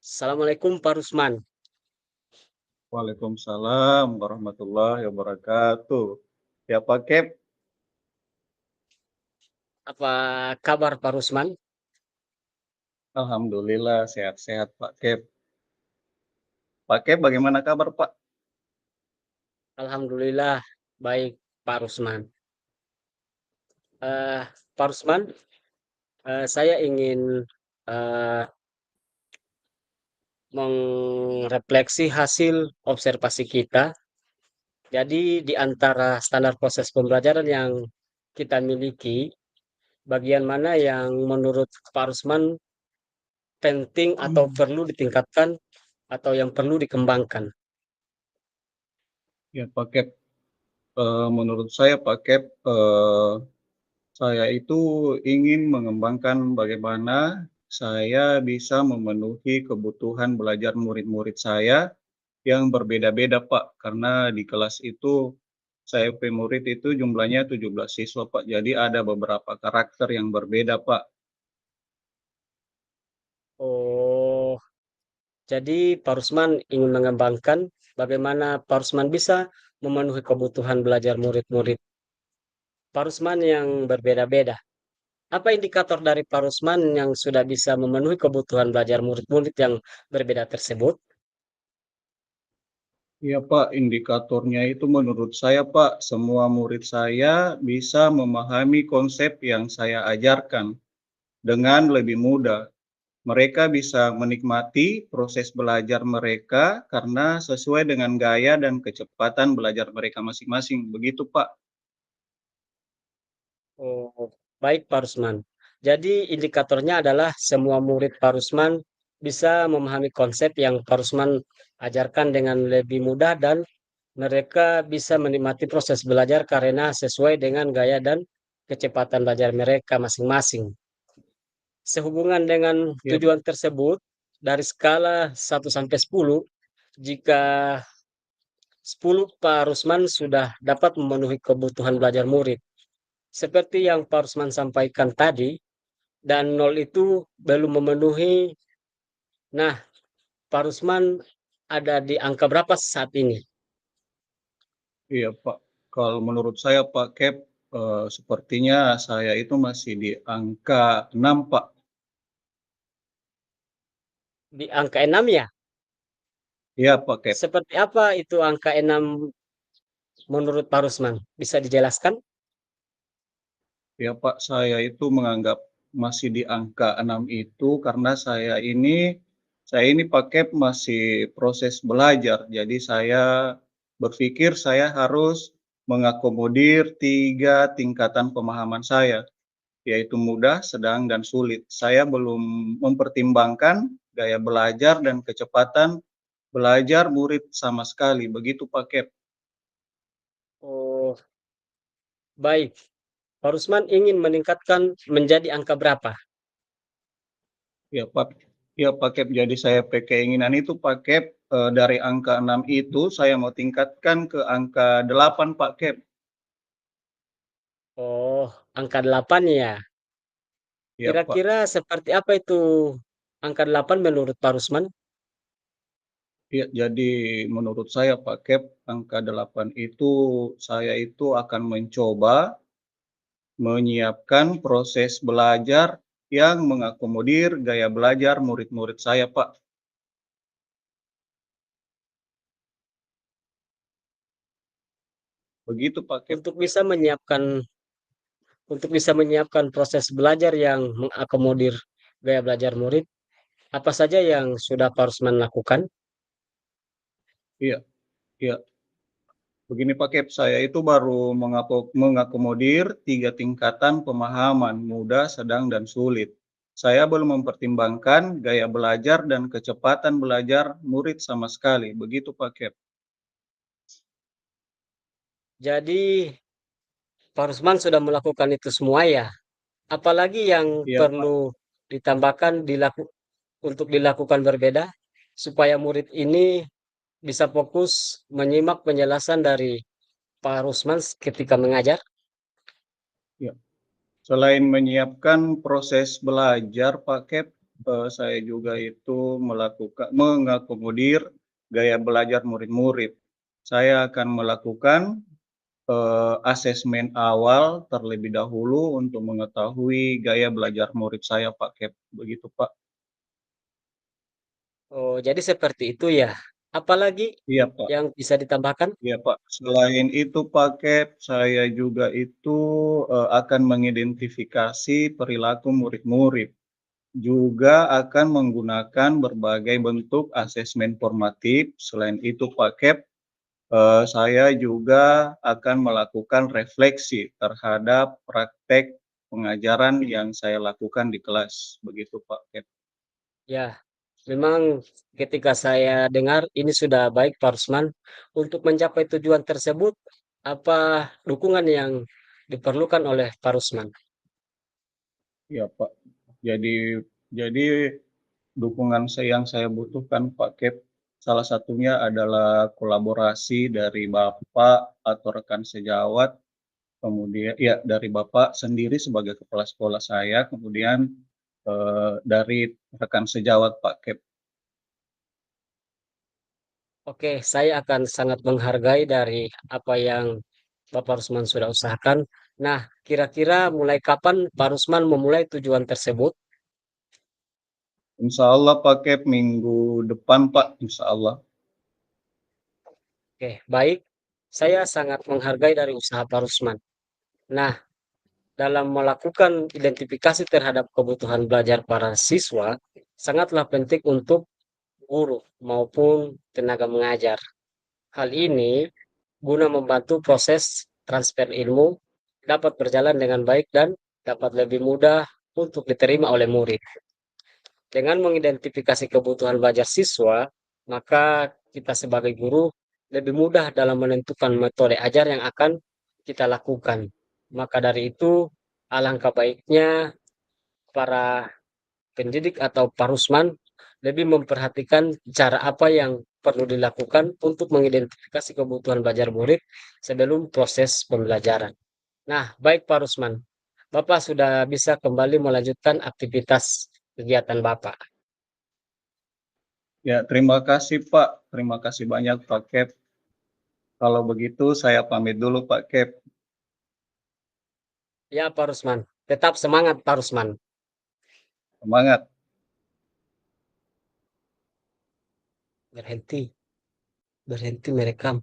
Assalamualaikum Pak Rusman. Waalaikumsalam warahmatullahi wabarakatuh. Ya Pak Kep, Apa kabar Pak Rusman? Alhamdulillah sehat-sehat Pak Kep. Pak Kep bagaimana kabar Pak? Alhamdulillah baik Pak Rusman. Eh, Pak Rusman, saya ingin eh, merefleksi hasil observasi kita. Jadi di antara standar proses pembelajaran yang kita miliki, bagian mana yang menurut Pak Rusman penting atau perlu ditingkatkan atau yang perlu dikembangkan? Ya Pak Kep, menurut saya Pak Kep, saya itu ingin mengembangkan bagaimana saya bisa memenuhi kebutuhan belajar murid-murid saya yang berbeda-beda Pak. Karena di kelas itu saya punya murid itu jumlahnya 17 siswa Pak. Jadi ada beberapa karakter yang berbeda Pak. Oh, jadi Pak Rusman ingin mengembangkan bagaimana Pak Rusman bisa memenuhi kebutuhan belajar murid-murid Pak Rusman yang berbeda-beda. Apa indikator dari Pak Rusman yang sudah bisa memenuhi kebutuhan belajar murid-murid yang berbeda tersebut? Iya Pak, indikatornya itu menurut saya Pak, semua murid saya bisa memahami konsep yang saya ajarkan dengan lebih mudah. Mereka bisa menikmati proses belajar mereka karena sesuai dengan gaya dan kecepatan belajar mereka masing-masing. Begitu Pak. Oh, baik Pak Rusman. Jadi indikatornya adalah semua murid Pak Rusman bisa memahami konsep yang Pak Rusman ajarkan dengan lebih mudah dan mereka bisa menikmati proses belajar karena sesuai dengan gaya dan kecepatan belajar mereka masing-masing. Sehubungan dengan Iya, tujuan tersebut, dari skala 1 sampai 10, jika 10 Pak Rusman sudah dapat memenuhi kebutuhan belajar murid. Seperti yang Pak Rusman sampaikan tadi, dan 0 itu belum memenuhi. Nah, Pak Rusman ada di angka berapa saat ini? iya Pak. Kalau menurut saya Pak Kep, sepertinya saya itu masih di angka 6 Pak. Di angka 6 ya? Iya Pak Kep. Seperti apa itu angka 6 menurut Pak Rusman? Bisa dijelaskan? Ya Pak, saya itu menganggap masih di angka 6 itu karena saya ini pakai masih proses belajar. Jadi saya berpikir saya harus mengakomodir 3 tingkatan pemahaman saya, yaitu mudah, sedang, dan sulit. Saya belum mempertimbangkan gaya belajar dan kecepatan belajar murid sama sekali, begitu Pak Kep. Oh, baik. Pak Rusman ingin meningkatkan menjadi angka berapa? Ya Pak, ya Pak Kep, jadi saya keinginan itu Pak Kep, dari angka 6 itu saya mau tingkatkan ke angka 8 Pak Kep. Oh, angka 8 ya. Ya Pak, Kira-kira seperti apa itu angka 8 menurut Pak Rusman? ya jadi menurut saya Pak Kep, angka 8 itu saya itu akan mencoba menyiapkan proses belajar yang mengakomodir gaya belajar murid-murid saya Pak. Begitu Pak Kep. Untuk bisa menyiapkan proses belajar yang mengakomodir gaya belajar murid, apa saja yang sudah Pak Rusman lakukan? Iya, iya. Begini Pak Kep, saya itu baru mengakomodir 3 tingkatan pemahaman, mudah, sedang, dan sulit. Saya belum mempertimbangkan gaya belajar dan kecepatan belajar murid sama sekali. Begitu Pak Kep. Jadi Pak Rusman sudah melakukan itu semua ya. Apalagi yang Iya Pak. perlu ditambahkan untuk dilakukan berbeda supaya murid ini bisa fokus menyimak penjelasan dari Pak Rusman ketika mengajar. Ya. Selain menyiapkan proses belajar Pak Kep, saya juga itu mengakomodir gaya belajar murid-murid. Saya akan melakukan, asesmen awal terlebih dahulu untuk mengetahui gaya belajar murid saya, Pak Kep, begitu, Pak. Oh, jadi seperti itu ya. Apalagi Iya, Pak. yang bisa ditambahkan? Iya, Pak. Selain itu, Pak Kep, saya juga itu, akan mengidentifikasi perilaku murid-murid, juga akan menggunakan berbagai bentuk asesmen formatif. Selain itu, Pak Kep, saya juga akan melakukan refleksi terhadap praktek pengajaran yang saya lakukan di kelas, begitu, Pak Kep. Ya, memang ketika saya dengar ini sudah baik Pak Rusman. Untuk mencapai tujuan tersebut, apa dukungan yang diperlukan oleh Pak Rusman? Iya, Pak. Jadi dukungan yang saya butuhkan, Pak Kep, salah satunya adalah kolaborasi dari Bapak atau rekan sejawat, kemudian ya dari Bapak sendiri sebagai kepala sekolah saya, kemudian, dari rekan sejawat, Pak Kep. Oke, saya akan sangat menghargai dari apa yang Bapak Rusman sudah usahakan. Nah, kira-kira mulai kapan Pak Rusman memulai tujuan tersebut? Insya Allah, Pak Kep, minggu depan, Pak, insya Allah. Oke, baik. Saya sangat menghargai dari usaha Pak Rusman. Nah, dalam melakukan identifikasi terhadap kebutuhan belajar para siswa, sangatlah penting untuk guru maupun tenaga mengajar. Hal ini guna membantu proses transfer ilmu dapat berjalan dengan baik dan dapat lebih mudah untuk diterima oleh murid. Dengan mengidentifikasi kebutuhan belajar siswa, maka kita sebagai guru lebih mudah dalam menentukan metode ajar yang akan kita lakukan. Maka dari itu, alangkah baiknya para pendidik atau parusman lebih memperhatikan cara apa yang perlu dilakukan untuk mengidentifikasi kebutuhan belajar murid sebelum proses pembelajaran. Nah, baik Pak Rusman, Bapak sudah bisa kembali melanjutkan aktivitas kegiatan Bapak. Ya, terima kasih, Pak. Terima kasih banyak, Pak Kep. Kalau begitu saya pamit dulu, Pak Kep. Ya, Pak Rusman, tetap semangat Pak Rusman. Semangat. Berhenti, berhenti merekam.